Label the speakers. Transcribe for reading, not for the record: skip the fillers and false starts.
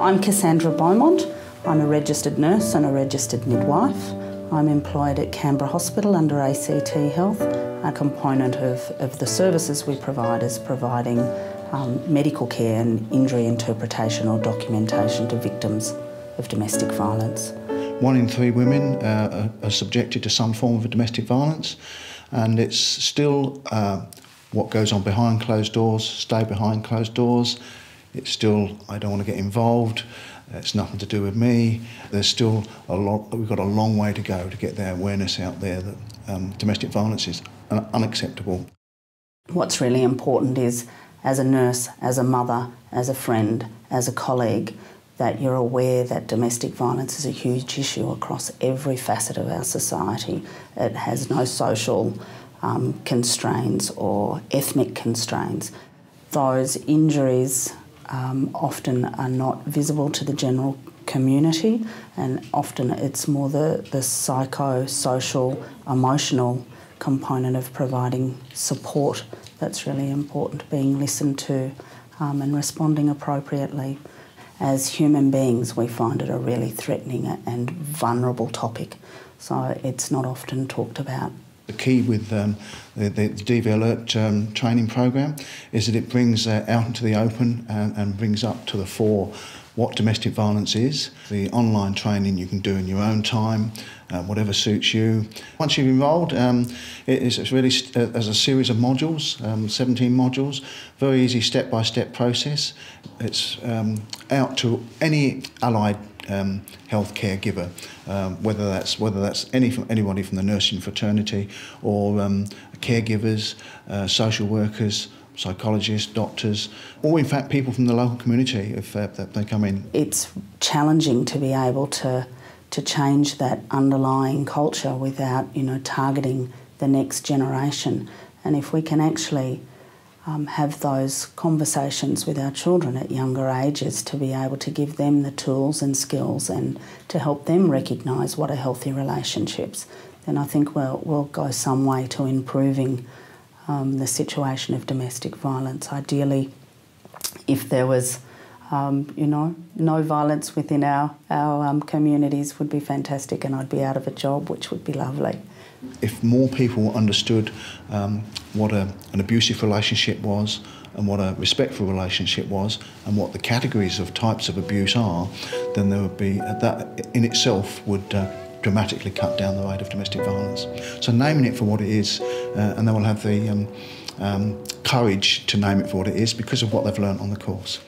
Speaker 1: I'm Cassandra Beaumont. I'm a registered nurse and a registered midwife. I'm employed at Canberra Hospital under ACT Health. A component of the services we provide is providing medical care and injury interpretation or documentation to victims of domestic violence.
Speaker 2: 1 in 3 women are subjected to some form of domestic violence, and it's still what goes on behind closed doors, stay behind closed doors. It's still, I don't want to get involved, it's nothing to do with me. There's still we've got a long way to go to get the awareness out there that domestic violence is unacceptable.
Speaker 1: What's really important is, as a nurse, as a mother, as a friend, as a colleague, that you're aware that domestic violence is a huge issue across every facet of our society. It has no social constraints or ethnic constraints. Those injuries often are not visible to the general community, and often it's more the psycho-social, emotional component of providing support that's really important, being listened to and responding appropriately. As human beings, we find it a really threatening and vulnerable topic, so it's not often talked about.
Speaker 2: The key with the DV Alert training program is that it brings out into the open and brings up to the fore what domestic violence is. The online training you can do in your own time, whatever suits you. Once you're enrolled, it's really as a series of modules, 17 modules, very easy step-by-step process. It's out to any allied health caregiver, whether that's anybody from the nursing fraternity or caregivers, social workers, psychologists, doctors, or in fact people from the local community if they come in.
Speaker 1: It's challenging to be able to change that underlying culture without, targeting the next generation. And if we can actually have those conversations with our children at younger ages to be able to give them the tools and skills and to help them recognise what are healthy relationships, then I think we'll go some way to improving the situation of domestic violence. Ideally, if there was, no violence within our communities would be fantastic, and I'd be out of a job, which would be lovely.
Speaker 2: If more people understood what an abusive relationship was and what a respectful relationship was and what the categories of types of abuse are, then there would be, that in itself would dramatically cut down the rate of domestic violence. So naming it for what it is, and they will have the courage to name it for what it is because of what they've learnt on the course.